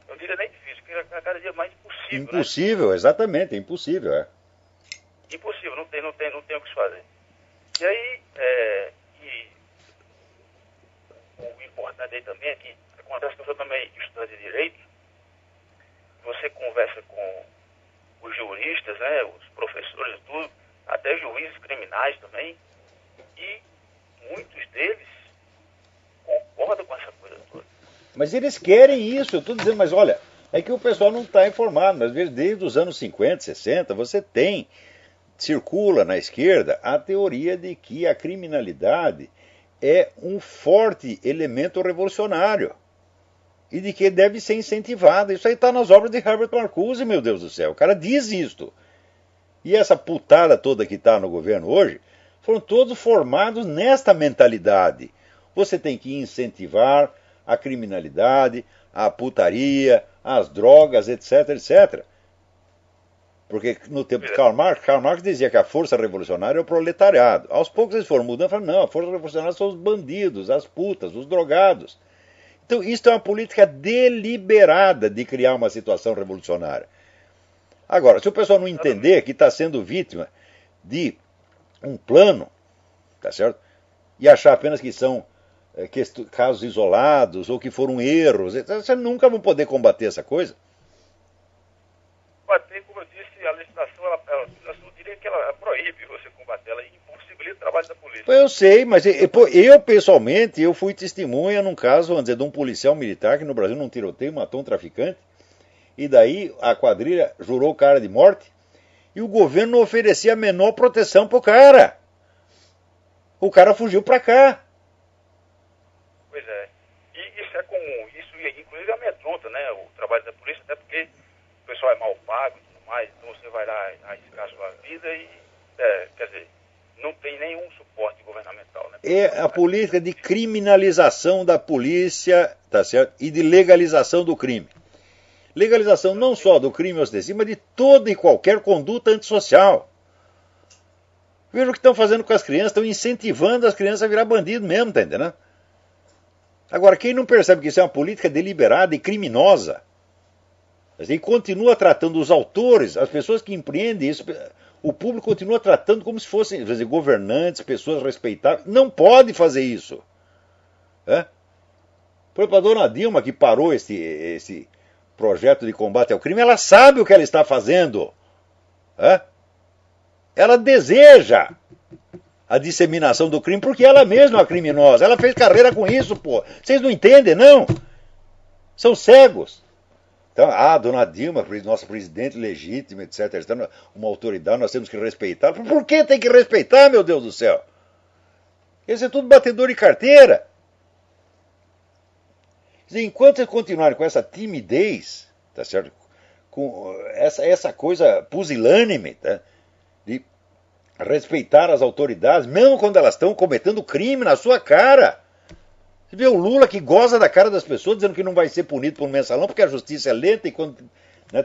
Eu não diria nem difícil, porque a cada dia mais impossível. Impossível, né? Exatamente, é impossível, é. Impossível, não tem o que se fazer. E aí, o importante aí também é que acontece que você também estuda de direito, você conversa com os juristas, né, os professores, tudo, até juízes criminais também, e muitos deles concordam com essa coisa toda. Mas eles querem isso, eu estou dizendo, mas olha, é que o pessoal não está informado, mas desde os anos 50, 60, você circula na esquerda a teoria de que a criminalidade é um forte elemento revolucionário e de que deve ser incentivada. Isso aí está nas obras de Herbert Marcuse, meu Deus do céu. O cara diz isto. E essa putada toda que está no governo hoje foram todos formados nesta mentalidade. Você tem que incentivar a criminalidade, a putaria, as drogas, etc, etc. Porque no tempo de Karl Marx dizia que a força revolucionária é o proletariado. Aos poucos eles foram mudando e falaram, não, a força revolucionária são os bandidos, as putas, os drogados. Então, isso é uma política deliberada de criar uma situação revolucionária. Agora, se o pessoal não entender que está sendo vítima de um plano, tá certo? E achar apenas que são casos isolados ou que foram erros, você nunca vão poder combater essa coisa. Combater, como eu disse, a legislação, eu diria que ela proíbe você combater, ela impossibilita o trabalho da polícia. Eu sei, mas eu pessoalmente, eu fui testemunha num caso, vamos dizer, de um policial militar que no Brasil num tiroteio matou um traficante, e daí a quadrilha jurou o cara de morte, e o governo não oferecia a menor proteção pro cara. O cara fugiu pra cá. Pois é. E isso é comum. Isso, inclusive, amedronta, né? O trabalho da polícia, até porque o pessoal é mal pago e tudo mais, então você vai lá arriscar a sua vida e, quer dizer, não tem nenhum suporte governamental, né? É a política de criminalização da polícia, tá certo? E de legalização do crime. Legalização não só do crime ostensivo, mas de toda e qualquer conduta antissocial. Veja o que estão fazendo com as crianças, estão incentivando as crianças a virar bandido mesmo, tá entendendo? Agora, quem não percebe que isso é uma política deliberada e criminosa, e continua tratando os autores, as pessoas que empreendem isso, o público continua tratando como se fossem governantes, pessoas respeitáveis, não pode fazer isso. Por exemplo, a dona Dilma, que parou esse projeto de combate ao crime, ela sabe o que ela está fazendo. Ela deseja a disseminação do crime porque ela mesma é uma criminosa. Ela fez carreira com isso, pô. Vocês não entendem, não? São cegos. Então, dona Dilma, nossa presidente legítima, etc., uma autoridade, nós temos que respeitar. Por que tem que respeitar, meu Deus do céu? Esse é tudo batedor de carteira. Enquanto eles continuarem com essa timidez, tá certo? Com essa coisa pusilânime, tá? De respeitar as autoridades, mesmo quando elas estão cometendo crime na sua cara. Você vê o Lula que goza da cara das pessoas, dizendo que não vai ser punido por um mensalão, porque a justiça é lenta e quando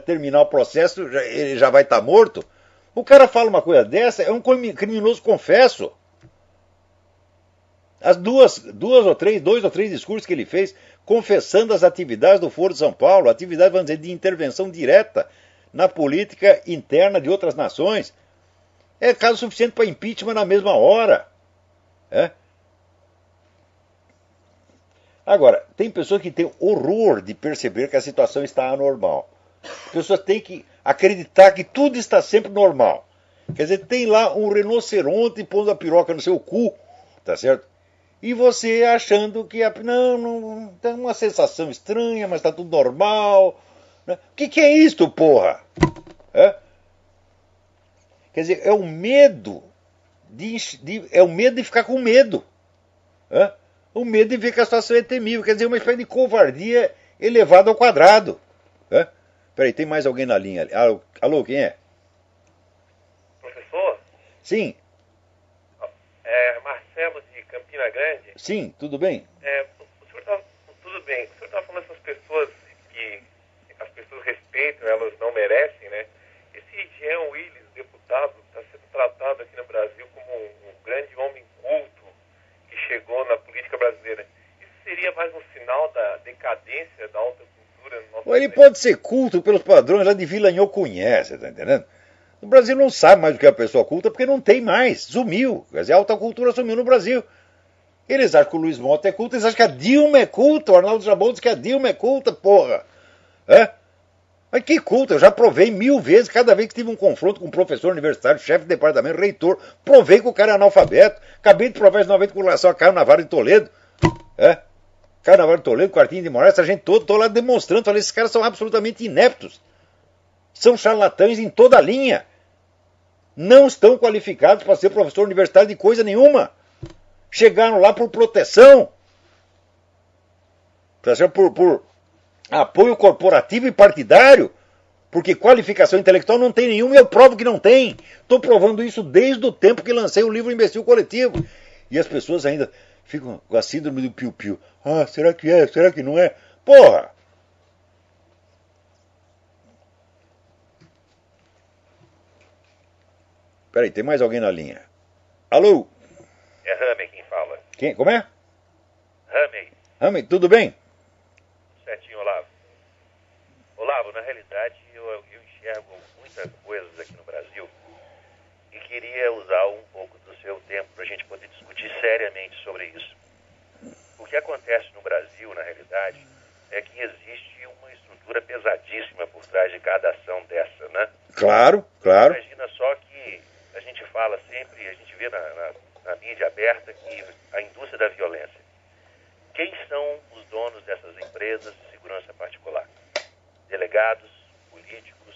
terminar o processo ele já vai estar morto. O cara fala uma coisa dessa, é um criminoso confesso. As dois ou três discursos que ele fez, confessando as atividades do Foro de São Paulo, atividades, vamos dizer, de intervenção direta na política interna de outras nações, é caso suficiente para impeachment na mesma hora. Agora, tem pessoas que têm horror de perceber que a situação está anormal. As pessoas têm que acreditar que tudo está sempre normal. Quer dizer, tem lá um rinoceronte pondo a piroca no seu cu, tá certo? E você achando que não tem uma sensação estranha, mas está tudo normal. Né? O que é isto, porra? Quer dizer, é o medo é o medo de ficar com medo. O medo de ver que a situação é temível. Quer dizer, uma espécie de covardia elevada ao quadrado. Peraí, tem mais alguém na linha ali. Alô, quem é? Professor? Sim. É Marcelo de Campina Grande. Sim, tudo bem? O senhor tá, tudo bem. O senhor está falando dessas pessoas que as pessoas respeitam, elas não merecem, né? Esse Jean Willis, deputado, está sendo tratado aqui no Brasil como um grande homem culto que chegou na política brasileira. Isso seria mais um sinal da decadência da alta cultura no nosso Ele país? pode ser culto pelos padrões lá de Villanhau conhece, tá entendendo? O Brasil não sabe mais o que é a pessoa culta porque não tem mais, sumiu. Quer dizer, a alta cultura sumiu no Brasil. Eles acham que o Luiz Mota é culto, eles acham que a Dilma é culta. O Arnaldo Jabot diz que a Dilma é culta, porra. Mas que culto, eu já provei 1000 vezes, cada vez que tive um confronto com um professor universitário, chefe de departamento, reitor, provei que o cara é analfabeto. Acabei de provar isso novamente com relação a Caio Navarro de Toledo. Caio Navarro de Toledo, Quartinho de Moraes, essa gente toda, estou lá demonstrando, falei, esses caras são absolutamente ineptos. São charlatães em toda a linha. Não estão qualificados para ser professor universitário de coisa nenhuma. Chegaram lá por proteção. Por apoio corporativo e partidário. Porque qualificação intelectual não tem nenhuma e eu provo que não tem. Estou provando isso desde o tempo que lancei o livro Imbecil Coletivo. E as pessoas ainda ficam com a síndrome do piu-piu. Será que é? Será que não é? Porra! Peraí, tem mais alguém na linha. Alô? É Ramey quem fala. Como é? Ramey. Ramey, tudo bem? na realidade eu enxergo muitas coisas aqui no Brasil e queria usar um pouco do seu tempo para a gente poder discutir seriamente sobre isso. O que acontece no Brasil, na realidade, é que existe uma estrutura pesadíssima por trás de cada ação dessa, né? Claro, claro. Imagina só que a gente fala sempre, a gente vê na mídia aberta que a indústria da violência. Quem são os donos dessas empresas de segurança particular? Delegados, políticos,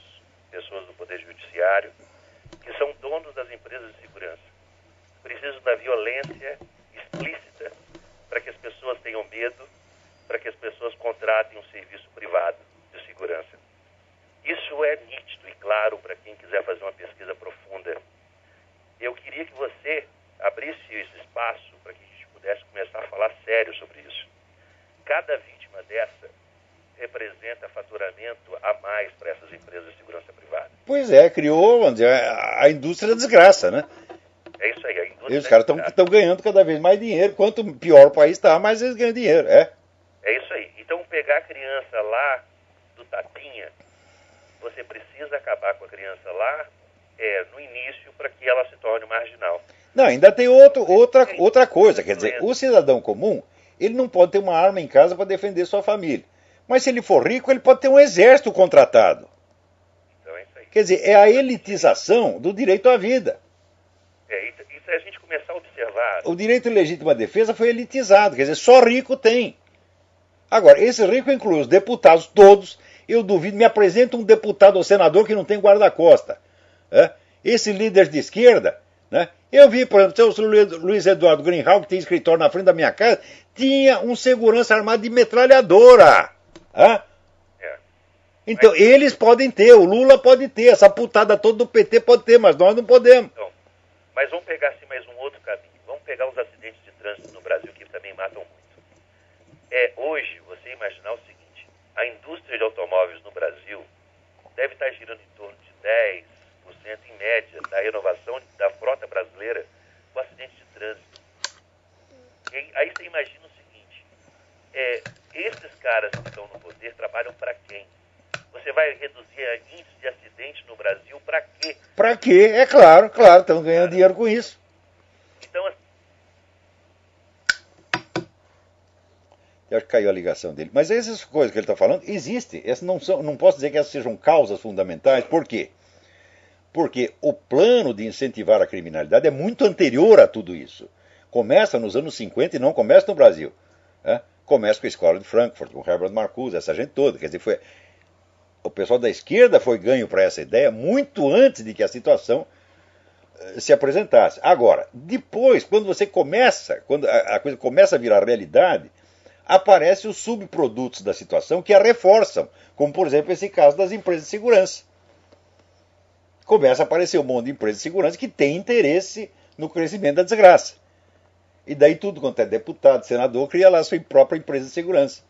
pessoas do Poder Judiciário, que são donos das empresas de segurança. Precisam da violência explícita para que as pessoas tenham medo, para que as pessoas contratem um serviço privado de segurança. Isso é nítido e claro para quem quiser fazer uma pesquisa profunda. Eu queria que você abrisse esse espaço para que a gente pudesse começar a falar sério sobre isso. Cada vítima dessa representa faturamento a mais para essas empresas de segurança privada. Pois é, criou, vamos dizer, a indústria da desgraça, né? É isso aí, a indústria. E os caras estão ganhando cada vez mais dinheiro. Quanto pior o país está, mais eles ganham dinheiro, É isso aí. Então, pegar a criança lá do Tapinha, você precisa acabar com a criança lá no início para que ela se torne marginal. Não, ainda tem outra coisa. Quer dizer, o cidadão comum, ele não pode ter uma arma em casa para defender sua família. Mas se ele for rico, ele pode ter um exército contratado. Então é isso aí. Quer dizer, é a elitização do direito à vida. Isso é a gente começar a observar. O direito à legítima defesa foi elitizado, quer dizer, só rico tem. Agora, esse rico inclui os deputados todos. Eu duvido, me apresenta um deputado ou senador que não tem guarda-costa. Esse líder de esquerda, né? Eu vi, por exemplo, o Luiz Eduardo Greenhalgh, que tem escritório na frente da minha casa, tinha um segurança armado de metralhadora. Então, eles podem ter, o Lula pode ter, essa putada toda do PT pode ter, mas nós não podemos. Então, mas vamos pegar assim mais um outro caminho. Vamos pegar os acidentes de trânsito no Brasil, que também matam muito. Hoje, você imaginar o seguinte, a indústria de automóveis no Brasil deve estar girando em torno de 10% em média da renovação da frota brasileira com acidentes de trânsito. Aí você imagina o seguinte, esses caras que estão no poder trabalham para quem? Você vai reduzir a índice de acidentes no Brasil para quê? Para quê? É claro, estão ganhando dinheiro com isso. Então, eu acho que caiu a ligação dele. Mas essas coisas que ele está falando existem. Essas não posso dizer que essas sejam causas fundamentais. Por quê? Porque o plano de incentivar a criminalidade é muito anterior a tudo isso. Começa nos anos 50 e não começa no Brasil. Começa com a escola de Frankfurt, com Herbert Marcuse, essa gente toda. Quer dizer, o pessoal da esquerda foi ganho para essa ideia muito antes de que a situação se apresentasse. Agora, depois, quando a coisa começa a virar realidade, aparecem os subprodutos da situação que a reforçam, como, por exemplo, esse caso das empresas de segurança. Começa a aparecer um monte de empresas de segurança que tem interesse no crescimento da desgraça. E daí tudo quanto é deputado, senador, cria lá a sua própria empresa de segurança.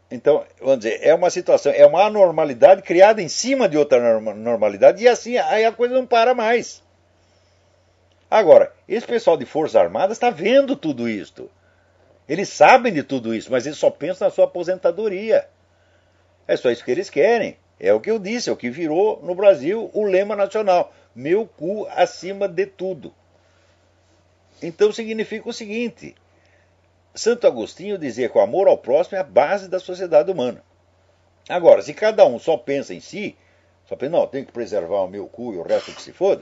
Então, vamos dizer, é uma situação, é uma anormalidade criada em cima de outra normalidade e assim aí a coisa não para mais. Agora, esse pessoal de Forças Armadas está vendo tudo isto. Eles sabem de tudo isso, mas eles só pensam na sua aposentadoria. É só isso que eles querem. É o que eu disse, é o que virou no Brasil o lema nacional. Meu cu acima de tudo. Então significa o seguinte. Santo Agostinho dizia que o amor ao próximo é a base da sociedade humana. Agora, se cada um só pensa em si, só pensa, não, tem que preservar o meu cu e o resto que se foda,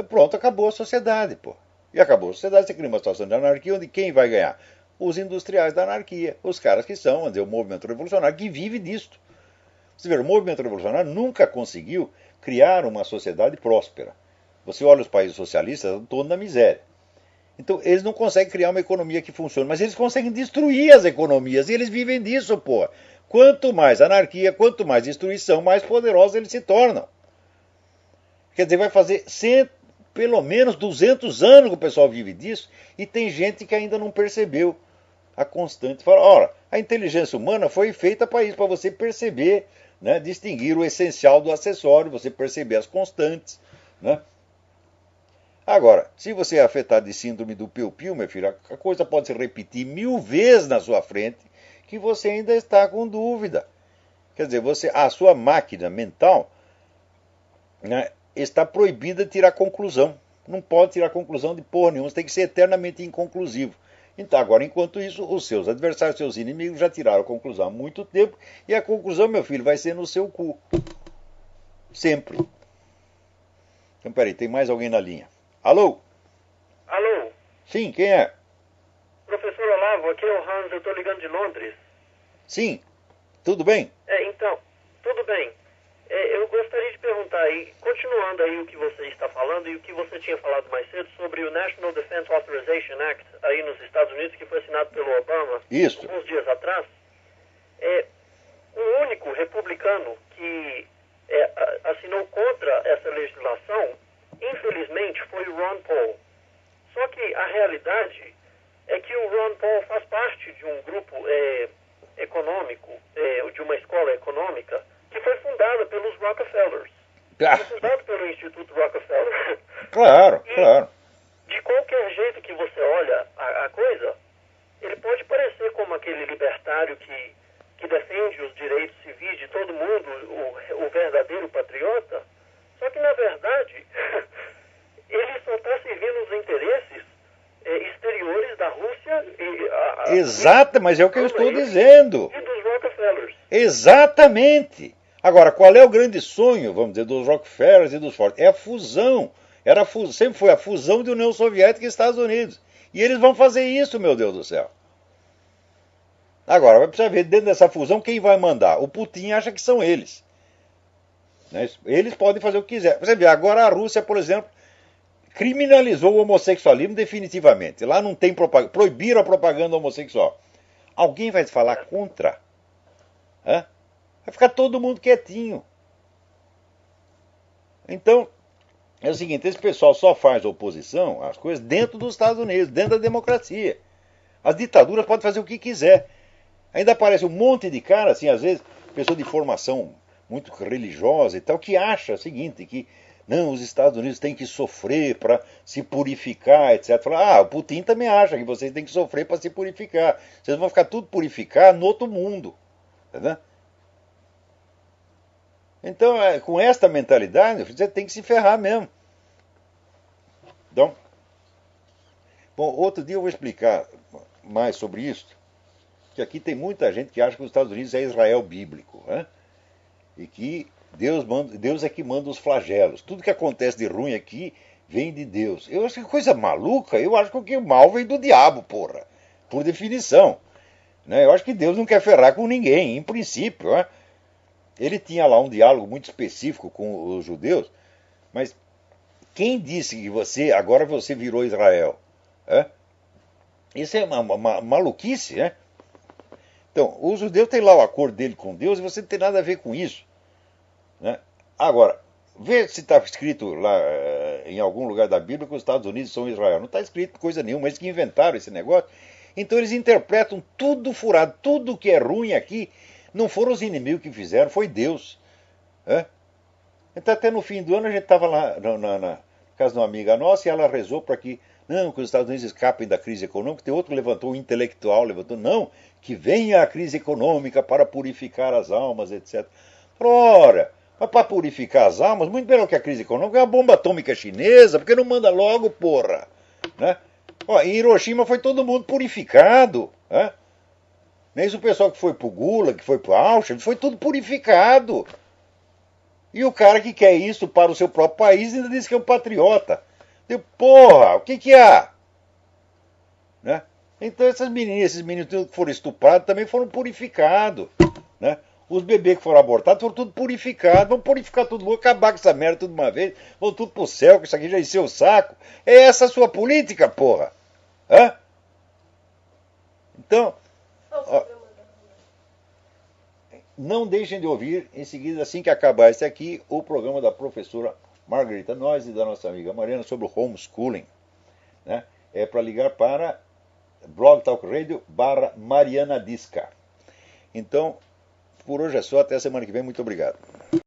pronto, acabou a sociedade, pô. E acabou a sociedade, você cria uma situação de anarquia onde quem vai ganhar? Os industriais da anarquia, os caras que são, vamos dizer, o movimento revolucionário, que vive disto. Você vê, o movimento revolucionário nunca conseguiu criar uma sociedade próspera. Você olha os países socialistas, estão todos na miséria. Então, eles não conseguem criar uma economia que funcione, mas eles conseguem destruir as economias, e eles vivem disso, pô. Quanto mais anarquia, quanto mais destruição, mais poderosos eles se tornam. Quer dizer, vai fazer pelo menos 200 anos que o pessoal vive disso, e tem gente que ainda não percebeu a constante. Fala, ora, a inteligência humana foi feita para isso, para você perceber, né, distinguir o essencial do acessório, você perceber as constantes, né? Agora, se você é afetado de síndrome do piu-piu, meu filho, a coisa pode se repetir 1000 vezes na sua frente que você ainda está com dúvida. Quer dizer, a sua máquina mental, né, está proibida de tirar conclusão. Não pode tirar conclusão de porra nenhuma, você tem que ser eternamente inconclusivo. Então, agora, enquanto isso, os seus adversários, seus inimigos já tiraram a conclusão há muito tempo, e a conclusão, meu filho, vai ser no seu cu. Sempre. Então, peraí, tem mais alguém na linha. Alô? Alô? Sim, quem é? Professor Olavo, aqui é o Hans, eu estou ligando de Londres. Sim, tudo bem? Então, tudo bem. Eu gostaria de perguntar aí, continuando aí o que você está falando e o que você tinha falado mais cedo sobre o National Defense Authorization Act aí nos Estados Unidos, que foi assinado pelo Obama alguns dias atrás. O único republicano que assinou contra essa legislação, infelizmente, foi o Ron Paul. Só que a realidade é que o Ron Paul faz parte de um grupo econômico, de uma escola econômica, que foi fundada pelos Rockefellers. Foi fundada pelo Instituto Rockefeller. Claro, claro. De qualquer jeito que você olha a coisa, ele pode parecer como aquele libertário que defende os direitos civis de todo mundo, o verdadeiro patriota, só que, na verdade, ele só está servindo os interesses exteriores da Rússia Exato, mas é o que eu estou dizendo. E dos Rockefellers. Exatamente. Agora, qual é o grande sonho, vamos dizer, dos Rockefellers e dos Ford? É a fusão. Sempre foi a fusão de União Soviética e Estados Unidos. E eles vão fazer isso, meu Deus do céu. Agora, vai precisar ver dentro dessa fusão quem vai mandar. O Putin acha que são eles. Né? Eles podem fazer o que quiser. Você vê, agora a Rússia, por exemplo, criminalizou o homossexualismo definitivamente. Lá não tem propaganda. Proibiram a propaganda homossexual. Alguém vai falar contra? Hã? Vai ficar todo mundo quietinho. Então, é o seguinte, esse pessoal só faz oposição às coisas dentro dos Estados Unidos, dentro da democracia. As ditaduras podem fazer o que quiser. Ainda aparece um monte de cara, assim, às vezes, pessoa de formação muito religiosa e tal, que acha o seguinte, que não, os Estados Unidos têm que sofrer para se purificar, etc. Fala, o Putin também acha que vocês têm que sofrer para se purificar. Vocês vão ficar tudo purificado no outro mundo. Entendeu? Então, com esta mentalidade, você tem que se ferrar mesmo. Então, bom, outro dia eu vou explicar mais sobre isso, que aqui tem muita gente que acha que os Estados Unidos é Israel bíblico, né? E que Deus é que manda os flagelos. Tudo que acontece de ruim aqui vem de Deus. Eu acho que coisa maluca, eu acho que o mal vem do diabo, porra, por definição. Né? Eu acho que Deus não quer ferrar com ninguém, em princípio, né? Ele tinha lá um diálogo muito específico com os judeus, mas quem disse que agora você virou Israel? Isso é uma maluquice, né? Então, o judeu tem lá o acordo dele com Deus e você não tem nada a ver com isso. Né? Agora, vê se está escrito lá em algum lugar da Bíblia que os Estados Unidos são Israel. Não está escrito coisa nenhuma, eles que inventaram esse negócio. Então eles interpretam tudo furado, tudo que é ruim aqui. Não foram os inimigos que fizeram, foi Deus. Então até no fim do ano a gente estava lá na casa de uma amiga nossa e ela rezou para que os Estados Unidos escapem da crise econômica. Tem outro que levantou, um intelectual levantou, que venha a crise econômica para purificar as almas, etc. Ora, mas para purificar as almas, muito melhor que a crise econômica é a bomba atômica chinesa, porque não manda logo, porra. Né? Em Hiroshima foi todo mundo purificado. Nem o pessoal que foi pro Gulag, que foi pro Auschwitz, foi tudo purificado. E o cara que quer isso para o seu próprio país ainda diz que é um patriota. Porra, o que há? Né? Então esses meninos que foram estuprados também foram purificados. Né? Os bebês que foram abortados foram tudo purificados. Vamos purificar tudo, vamos acabar com essa merda tudo de uma vez. Vamos tudo pro céu, que isso aqui já encheu o saco. É essa a sua política, porra. Então... não deixem de ouvir, em seguida, assim que acabar esse aqui, o programa da professora Margarita Noyes e da nossa amiga Mariana sobre o homeschooling. Né? É para ligar para Blog Talk Radio /Mariana Disca. Então, por hoje é só, até a semana que vem, muito obrigado.